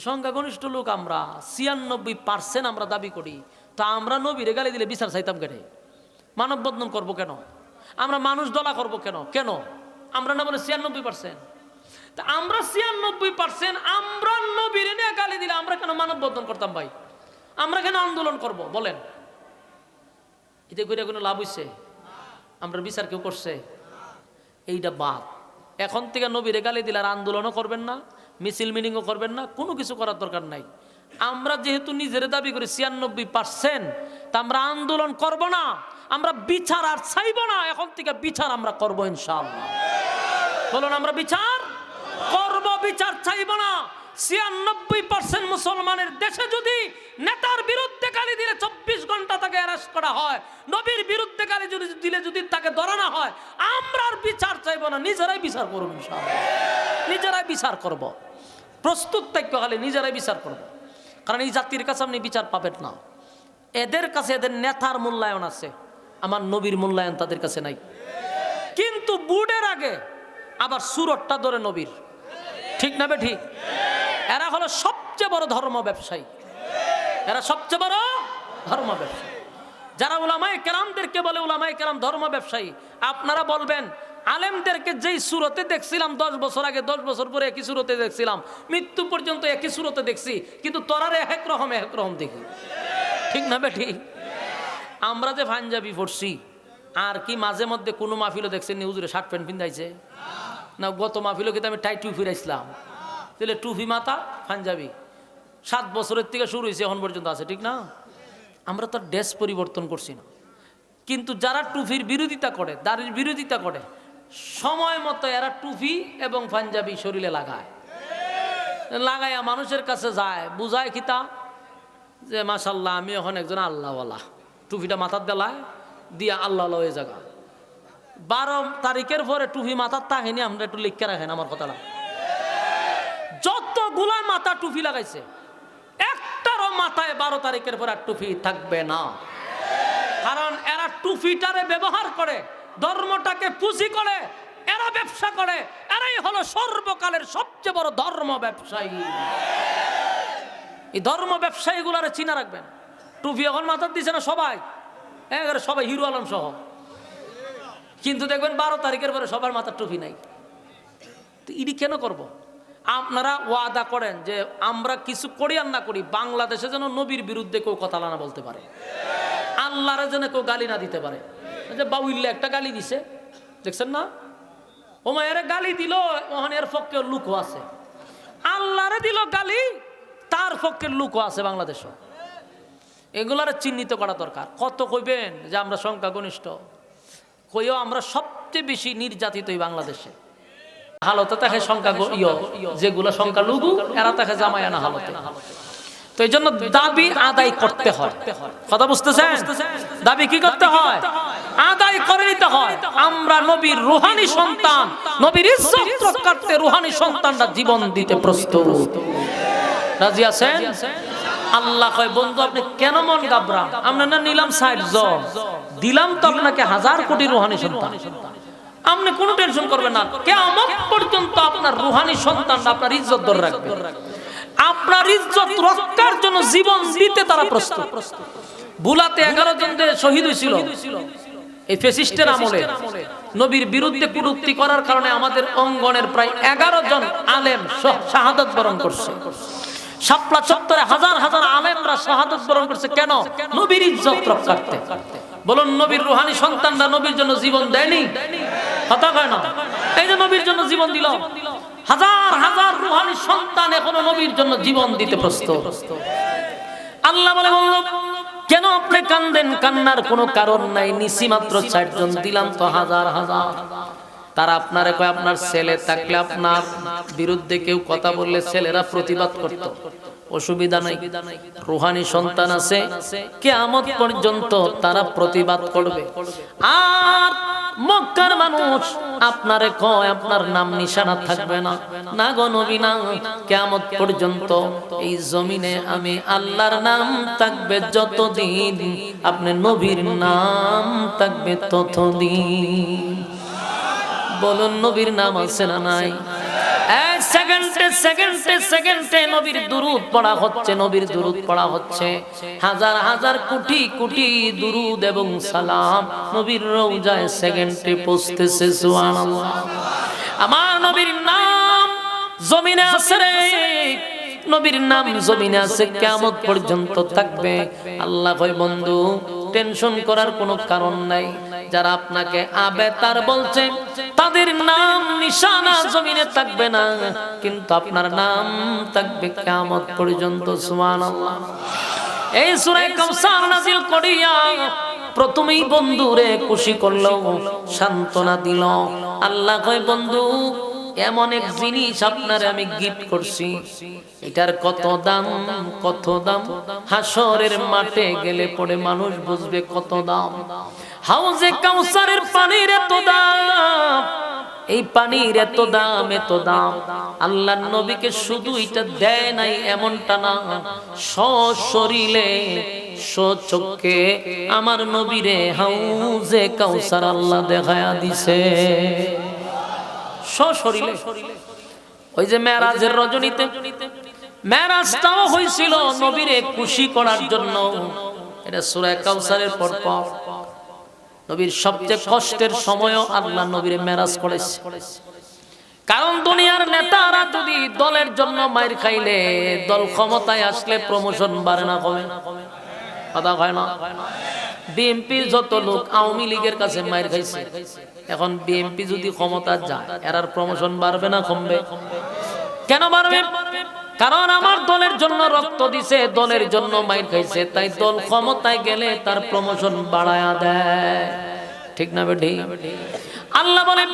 সংখ্যা গনিষ্ঠ লোক আমরা 96% আমরা দাবি করি, তা আমরা নবীরে গালি দিলে বিচার চাইতাম কেন? মানব বন্ধন করবো কেন? আমরা মানুষ দলা করবো কেন? আমরা না বলে 96%? তা আমরা 96% আমরা নবীরে নিয়ে গালি দিলে আমরা কেন মানব বন্ধন করতাম ভাই? আমরা কেন আন্দোলন করব বলেন? এতে করে কোনো লাভ হইছে? আমরা বিচার কেউ করছে? এইটা বাদ। এখন থেকে নবীরে গালি দিলে আর আন্দোলনও করবেন না, মিছিল মিটিংও করবেন না, কোনো কিছু করার দরকার নাই। আমরা যেহেতু নিজের দাবি করি 96%, তা আমরা আন্দোলন করব না, আমরা বিচার আর চাইব না। এখন থেকে বিচার আমরা করব ইনশাআল্লাহ। বলুন আমরা বিচার করব, বিচার চাইব না। 96% মুসলমানের দেশে যদি নেতার বিরুদ্ধে গালি দিলে 24 ঘন্টা তাকে অ্যারেস্ট করা হয়, নবীর বিরুদ্ধে গালি দিলে যদি তাকে ধরানো হয়, আমরা আর বিচার চাইব না, নিজেরাই বিচার করব ইনশাআল্লাহ। নিজেরাই বিচার করব, প্রস্তুত থাকবে, খালি নিজেরাই বিচার করব। কারণ এই জাতির কাছে আপনি বিচার পাবেন না। এদের কাছে এদের নেতার মূল্যায়ন আছে, আমার নবীর মূল্যায়ন তাদের কাছে নাই। কিন্তু বুডের আগে আবার সুরটটা ধরে নবীর, ঠিক না বে ঠিক? এরা হলো সবচেয়ে বড় ধর্ম ব্যবসায়ী, এরা সবচেয়ে বড় ধর্ম ব্যবসায়ী। যারা উলামায়ে কেরামদেরকে বলে উলামায়ে কেরাম ধর্ম ব্যবসায়ী, আপনারা বলবেন আলেমদেরকে যেই সুরতে দেখছিলাম 10 বছর আগে, 10 বছর পরে একই সুরতে দেখছিলাম, মৃত্যু পর্যন্ত একই সুরতে দেখছি, কিন্তু তোরারে এক রকম দেখি, ঠিক না বে ঠিক? আমরা যে পাঞ্জাবি পড়ছি, আর কি মাঝে মধ্যে কোনো মাহফিলও দেখছেন হুজুরে শার্ট প্যান্ট পিন্ধাইছে না? গত মাহফিলও কিন্তু আমি টাই টুপি রাইছিলাম, তাহলে টুপি মাথা পাঞ্জাবি 7 বছরের থেকে শুরু হয়েছে, এখন পর্যন্ত আছে, ঠিক না? আমরা তো ড্রেস পরিবর্তন করছি না। কিন্তু যারা টুপির বিরোধিতা করে, দাড়ির বিরোধিতা করে, সময় মতো এরা টুপি এবং পাঞ্জাবি শরীরে লাগায়। লাগাইয়া মানুষের কাছে যায়, বুঝায় খিতা যে মাশাল্লাহ আমি এখন একজন আল্লাহওয়ালা, টুপিটা মাথার দেলায় দিয়া আল্লাহ হয়ে জায়গা। 12 তারিখের পরে টুপি মাথার তাহেনি, আমরা একটু লিখে রাখেন আমার কথাটা। যতগুলা মাথা টুপি লাগাইছে একটারও মাথায় 12 তারিখের পর আর টুপি থাকবে না। কারণ এরা টুপিটারে ব্যবহার করে, ধর্মটাকে পুঁজি করে, এরা ব্যবসা করে। এরাই হলো সর্বকালের সবচেয়ে বড় ধর্ম ব্যবসায়ী। এই ধর্ম ব্যবসায়ী গুলারে চিনা রাখবেন। টুপি এখন মাথার দিছে না সবাই, সবাই হিরো আলম সহ, কিন্তু দেখবেন 12 তারিখের পরে সবার মাথার টুপি নাই। তো ইডি কেন করব? আপনারা ওয়াদা করেন যে আমরা কিছু করি আর না করি, বাংলাদেশে যেন নবীর বিরুদ্ধে কেউ কথা না বলতে পারে, আল্লাহরে যেন কেউ গালি না দিতে পারে। যে বাউল্লা একটা গালি দিছে দেখছেন না, ও মায়ের গালি দিল, ওখানে এর পক্ষে লুকও আছে। আল্লাহরে দিল গালি, তার পক্ষে লুকও আছে বাংলাদেশে। এগুলারে চিহ্নিত করা দরকার। কত কইবেন যে আমরা সংখ্যাগরিষ্ঠ, কইও আমরা সবচেয়ে বেশি নির্যাতিত এই বাংলাদেশে। হালতে থাকে সংখ্যা যেগুলো সংখ্যা লঘু, এরা থাকে জামায়ানা হালতে। তো এই জন্য দাবি আদায় করতে হয়। কথা বুঝতেছেন? দাবি কি করতে হয়? আদায় করে নিতে হয়। আমরা নবীর রূহানি সন্তান, নবীর ইজ্জত রক্ষার্থে রূহানি সন্তানরা জীবন দিতে প্রস্তুত। রাজি আছেন? আল্লাহ কয় বন্ধু আপনি কেন মন ঘাবড়ান? আমরা না নিলাম 60 জন, দিলাম তো আপনাকে 1000 কোটি রূহানি সন্তান। আপনি কোনো টেনশন করবেন না, কিয়ামত পর্যন্ত আপনার রূহানি সন্তানরা আপনার ইজ্জত ধরে রাখবে। আপনার ইজ্জত রক্ষার জন্য জীবন দিতে তারা প্রস্তুত। বুলাতে 11 জন শহীদ হয়েছিল এই ফ্যাসিস্টের আমলে। নবীর বিরুদ্ধে কটূক্তি করার কারণে আমাদের অঙ্গনের প্রায় 11 জন আলেম শাহাদাত বরণ করছে। শাপলা চত্বরে হাজার হাজার আলেমরা শাহাদাত বরণ করছে। কেন? নবীর ইজ্জত রক্ষার্থে। বলুন, নবীর রূহানি সন্তানরা নবীর জন্য জীবন দেয়নি? কথা কয় না? এই যে নবীর জন্য জীবন দিল, হাজার হাজার রূহানি সন্তান এখনো নবীর জন্য জীবন দিতে প্রস্তুত। আল্লাহ বলে বলল কেন আপনি কান্দেন? কান্নার কোনো কারণ নাই। নিসি মাত্র 4 জন, দিলাম তো হাজার হাজার। তারা আপনারে কয় আপনার ছেলে থাকলে আপনার বিরুদ্ধে কেউ কথা বললে ছেলেরা প্রতিবাদ করত, অসুবিধা নাই। রূহানি সন্তান আছে, কিয়ামত পর্যন্ত তারা প্রতিবাদ করবে। আর মক্কার মানুষ আপনারে কয় আপনার নাম নিশানা থাকবে না। না গো নবী না, কিয়ামত পর্যন্ত এই জমিনে আমি আল্লাহর নাম থাকবে যতদিন, আপনি নবীর নাম থাকবে ততদিন। বলুন নবীর নাম আছে না নাই? সেকেন্ডে সেকেন্ডে সেকেন্ডে নবীর দুরূদ পড়া হচ্ছে, নবীর দুরূদ পড়া হচ্ছে। হাজার হাজার কোটি কোটি দুরূদ এবং সালাম নবীর রওজায় সেকেন্ডে পৌঁছতেছে। সুবহানাল্লাহ। আমার নবীর নাম জমিনে আছে রে, নবীর নাম জমিনে আছে, কিয়ামত পর্যন্ত থাকবে। আল্লাহ কয় বন্ধু টেনশন করার কোনো কারণ নাই। যারা আপনাকে আবেতার বলছে তাদের নাম নিশানা জমিনে থাকবে না, কিন্তু আপনার নাম থাকবে কিয়ামত পর্যন্ত। সুবহানাল্লাহ। এই সূরা কাউসার নাযিল করিয়া প্রথমেই বন্ধুরে খুশি করলো, সান্ত্বনা দিল। আল্লাহ কয় বন্ধু এমন এক জিনিস আপনারে আমি গিফট করছি, এটার কত দাম, কত দাম। হাসরের মাঠে গেলে পরে মানুষ বুঝবে কত দাম। হাউজে কাউসারের পানির এত দাম, এই পানির এত দাম, এত দাম। আল্লাহর নবীকে শুধু এটা দেয় নাই এমনটা না, সশরীরে সচক্ষে আমার নবীরে হাউজে কাউসার আল্লাহ দেখায়া দিছে সশরীরে। ওই যে মেরাজের রজনীতে, মেরাজটাও হয়েছিল নবীরে খুশি করার জন্য। এটা সূরা কাউসারের পর পর নবীর সবচেয়ে কষ্টের সময়ও আল্লাহ নবীরে মেরাজ করেছে। কারণ দুনিয়ার নেতারা যদি দলের জন্য মাইর খাইলে, দল ক্ষমতায় আসলে প্রমোশন বাড়ে না কমে? কথা হয় না? বিএনপির যত লোক আওয়ামী লীগের কাছে মাইর খাইছে, এখন বিএনপি যদি ক্ষমতা যায় এরার প্রমোশন বাড়বে না কমবে? কেন বাড়বে? কারণ আমার দলের জন্য রক্ত দিছে, দলের জন্য মাইর খাইছে, তাই দল ক্ষমতায় গেলে তার প্রমোশন বাড়ায়া দেয়। ঠিক না বেঠি? আল্লাহ বলেন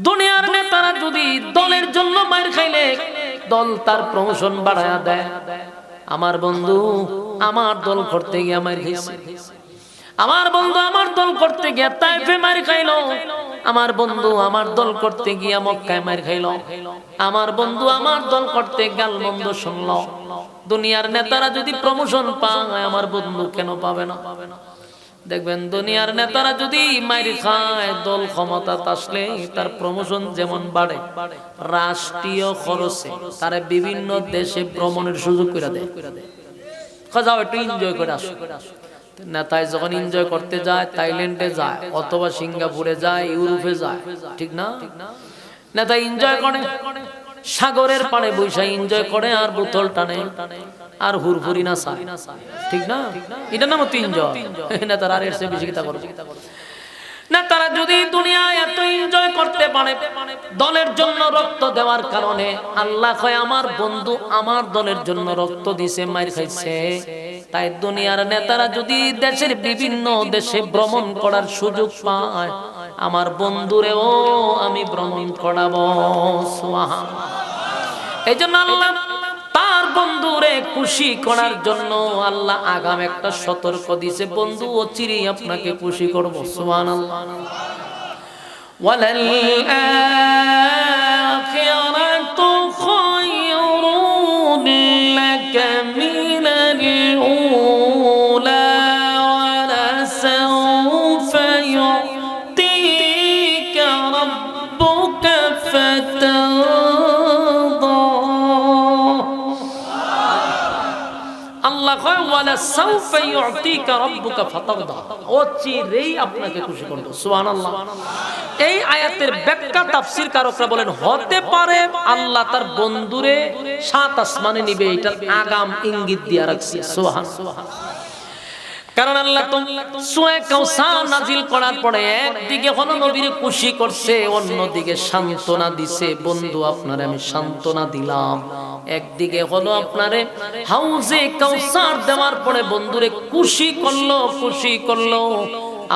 দুনিয়ার নেতারা যদি দলের জন্য মাইর খাইলে দল তার প্রমোশন বাড়ায়া দেয়। আমার বন্ধু আমার দল করতে গিয়ে মার খাইছে, আমার বন্ধু আমার দল করতে গিয়ে তাইফে মার খাইলো, আমার বন্ধু আমার দল করতে গিয়ে মক্কায় মার খাইলো, আমার বন্ধু আমার দল করতে গালমন্দ শুনলো। দুনিয়ার নেতারা যদি প্রমোশন পায় আমার বন্ধু কেন পাবে না? দেখবেন দুনিয়ার নেতারা যদি মাইর খায়, দল ক্ষমতা আসলে তার প্রমোশন যেমন বাড়ে, রাষ্ট্রীয় খরচে তারা বিভিন্ন দেশে ভ্রমণের সুযোগ করে দেয়। যাও একটু এনজয় করে আসো। নেতায় যখন এনজয় করতে যায় থাইল্যান্ডে যায় অথবা সিঙ্গাপুরে যায়, ইউরোপে যায়, ঠিক না? নেতা এনজয় করে, সাগরের পাড়ে বৈশা এনজয় করে আর বোতল টানে আর হুরহুরি না চায়, ঠিক না? এটা নাম তো এনজয়। নেতারা আর এর চেয়ে বেশি কিতা করে না। তারা যদি দুনিয়ায় এত এনজয় করতে পারে দলের জন্য রক্ত দেওয়ার কারণে, আল্লাহ কয় আমার বন্ধু আমার দলের জন্য রক্ত দিছে, মাইর খাইছে, তাই দুনিয়ার নেতারা যদি দেশের বিভিন্ন দেশে ভ্রমণ করার সুযোগ পায় আমার বন্ধুরেও আমি ভ্রমণ করাবো। সুবহানাল্লাহ। এই জন্য আল্লাহ তার বন্ধুরে খুশি করার জন্য আল্লাহ আগাম একটা সতর্ক দিছে, বন্ধু অচিরেই আপনাকে খুশি করব। সুবহানাল্লাহ। ওয়ালাল আখিরাতু খায়রুন লাকা মিনাল উলা ওয়া সাওফা ইউতিকা রাব্বুকা ফাতারদা। আল্লাহ কয় ওয়ালা সাওফা ইউতিকা রাব্বুকা ফাতারদা, অচিরেই আপনাকে খুশি করব। সুবহানাল্লাহ। এই আয়াতের ব্যাখ্যা তাফসীর কারকরা বলেন হতে পারে আল্লাহ তার বন্ধুরে সাত আসমানে নিবে, এটার আগাম ইঙ্গিত দিয়া রাখছে। সুবহানাল্লাহ। কারণ আল্লাহ তো সূরা কাউসার নাজিল করার পরে একদিকে হলো নবীরে খুশি করছে, অন্যদিকে সান্ত্বনা দিছে, বন্ধু আপনারে আমি সান্ত্বনা দিলাম। একদিকে হলো আপনারে হাউজে কাউসার দেওয়ার পরে বন্ধুরে খুশি করলো।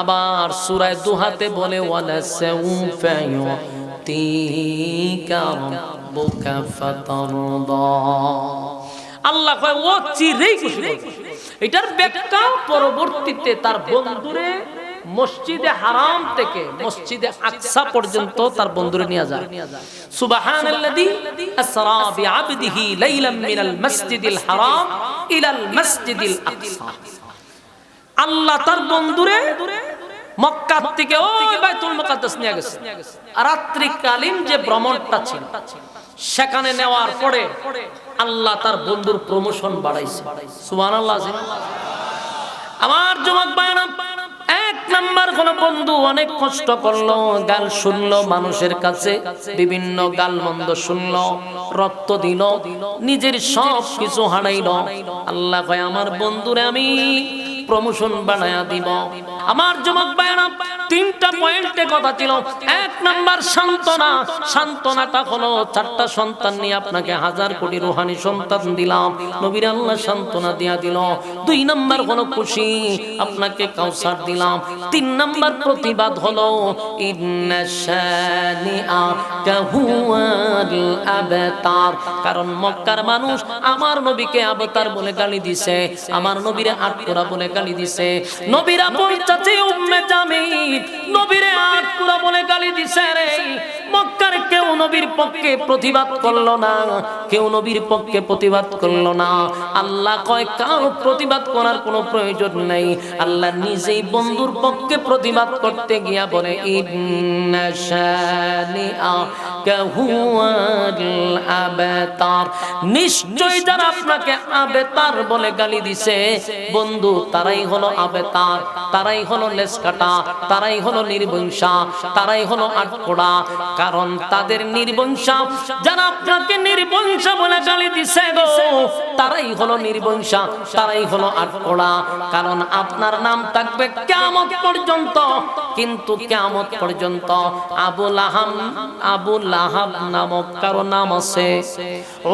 আবার সূরা দুহাতে বলে ওয়ালা সাউফা ইউতিকা রাব্বুকা ফাতারদা। আল্লাহ কয় ও চিরেই খুশি করবে। এটার ব্যাখ্যা পরবর্তীতে তার বন্ধুরে মসজিদে হারাম থেকে মসজিদে আকসা পর্যন্ত তার বন্ধুরে নিয়ে যায়। সুবহানাল্লাযী আসরা বিআবদিহি লাইলাম মিনাল মাসজিদিল হারাম ইলাল মাসজিদিল আকসা। আল্লাহ তার বন্ধুরে মক্কা থেকে ওই বাইতুল মুকাদ্দাস নিয়ে গেছে। রাত্রিকালীন যে ভ্রমণটা ছিল সেখানে নেওয়ার পরে আল্লাহ তার বন্ধুর প্রমোশন বাড়াইছে। সুবহানাল্লাহ। আমার যুবক ভাইরা, এক নাম্বার কোন বন্ধু অনেক কষ্ট করলো, গাল শুনলো, মানুষের কাছে বিভিন্ন গাল মন্দ শুনলো, রক্ত দিল, নিজের সব কিছু হারাইলো। আল্লাহ কয় আমার বন্ধুরে আমি প্রমোশন বানায়া দিব। আমার যুবক ভাইরা, তিনটা পয়েন্টে কথা ছিল। এক নাম্বার সান্ত্বনা। সান্ত্বনাটা হলো চারটা সন্তান নিয়ে আপনাকে 1000 কোটি রূহানি সন্তান দিলাম, নবীর আল্লাহ সান্ত্বনা দিয়া দিল। 2 নাম্বার হলো খুশি, আপনাকে কাউসার দিলাম। 3 নাম্বার প্রতিবাদ হলো ইন্না শানিআকা হুয়াল আবতার। কারণ মক্কার মানুষ আমার নবীকে আবতার বলে গালি দিছে, আমার নবীরে আটকোরা বলে গালি দিছে, নবীরা পৌঁছাচ্ছে উম্মে জামিল নবীরে আটকোরা বলে গালি দিছে রে। মক্কার কেউ নবীর পক্ষে প্রতিবাদ করলো না, কেউ নবীর পক্ষে প্রতিবাদ করলো না। আল্লাহ কয় কারো প্রতিবাদ করার কোনো প্রয়োজন নাই। আল্লাহ নিজেই বন্ধুর পক্ষে প্রতিবাদ করতে গিয়া বলে ইন্না শানিআকা হুয়াল আবতার। নিশ্চয়ই যারা আপনাকে আবতার বলে গালি দিছে বন্ধু, তারাই হলো আবতার, তারাই হলো লেসকাটা, তারাই হলো নির্বংশা, তারাই হলো আটকোড়া। কারণ তাদের নির্বংশা, যারা আপনাকে নির্বংশা বলে গালি দিছে গো, তারাই হলো নির্বংশা, তারাই হলো আটকোড়া। কারণ আপনার নাম থাকবে কিয়ামত পর্যন্ত, কিন্তু কিয়ামত পর্যন্ত আবু লাহাব নামক কারো নাম আছে,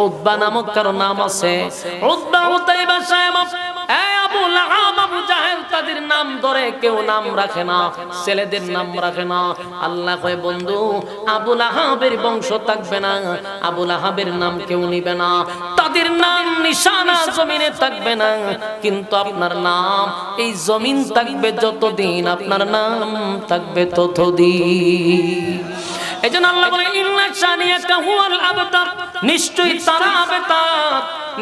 উতবা নামক কারো নাম আছে। উতবা উতাইবা সাহেব এই আবু লাহাব আবু জাহেল তাদের নাম ধরে কেউ নাম রাখে না, ছেলেদের নাম রাখে না। আল্লাহ কয় বন্ধু আবু লাহাবের বংশ থাকবে না, আবু লাহাবের নাম কেউ নিবে না, তাদের নাম নিশানা জমিনে থাকবে না, কিন্তু আপনার নাম এই জমিন থাকবে যতদিন, আপনার নাম থাকবে ততদিন। এজন্য আল্লাহ বলে ইন্না শানিয়াকা হুয়াল আবতার, নিশ্চয়ই তারা আবতার,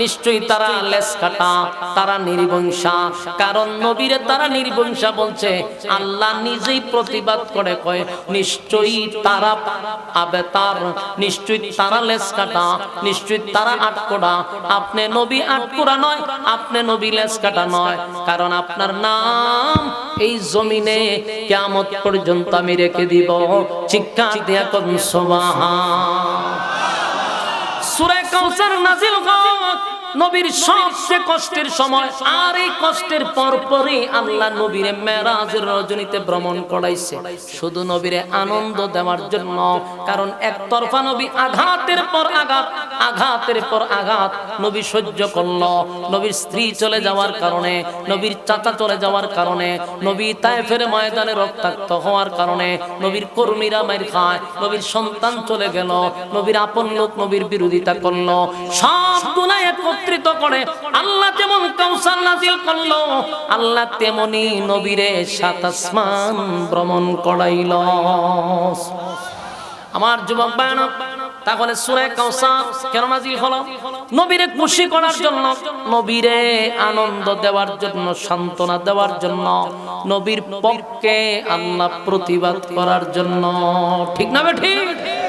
নিশ্চয়ই তারা লেস কাটা, তারা নির্বংশা। কারণ নবীরে তারা নির্বংশা বলছে, আল্লাহ নিজেই প্রতিবাদ করে কয় নিশ্চয়ই তারা আবতার, নিশ্চয়ই তারা লেস কাটা, নিশ্চয়ই তারা আটকোড়া। আপনি নবী আটকোড়া নয়, আপনি নবী লেস কাটা নয়, কারণ আপনার নাম এই জমিনে কিয়ামত পর্যন্ত আমি রেখে দিব। চিৎকার দিয়া কোন সুবহান। সূরা কাউসার নাজিল হোক নবীর সবচেয়ে কষ্টের সময়, আর এই কষ্টের পরপরই আল্লাহ নবীরে মেরাজের রজনীতে ভ্রমণ করাইছে, শুধু নবীরে আনন্দ দেওয়ার জন্য। কারণ একতরফা নবী আঘাতের পর আঘাত, আঘাতের পর আঘাত নবী সহ্য করল। নবীর স্ত্রী চলে যাওয়ার কারণে, নবীর চাচা চলে যাওয়ার কারণে, নবী তায়েফের ময়দানে রক্তাক্ত হওয়ার কারণে, নবীর কর্মীরা মাইর খায়, নবীর সন্তান চলে গেল, নবীর আপন লোক নবীর বিরোধিতা করলো, সবগুলো একত্রিত করে আল্লাহ যেমন কাউসার নাজিল করলো, আল্লাহ তেমনি নবীরে সাত আসমান ভ্রমণ করাইল। আমার যুবক ভাইরা, তাহলে সূরা কাউসার কেন নাজিল হলো? নবীরে খুশি করার জন্য, নবীরে আনন্দ দেওয়ার জন্য, সান্ত্বনা দেওয়ার জন্য, নবীর পক্ষে আল্লাহ প্রতিবাদ করার জন্য। ঠিক না ঠিক?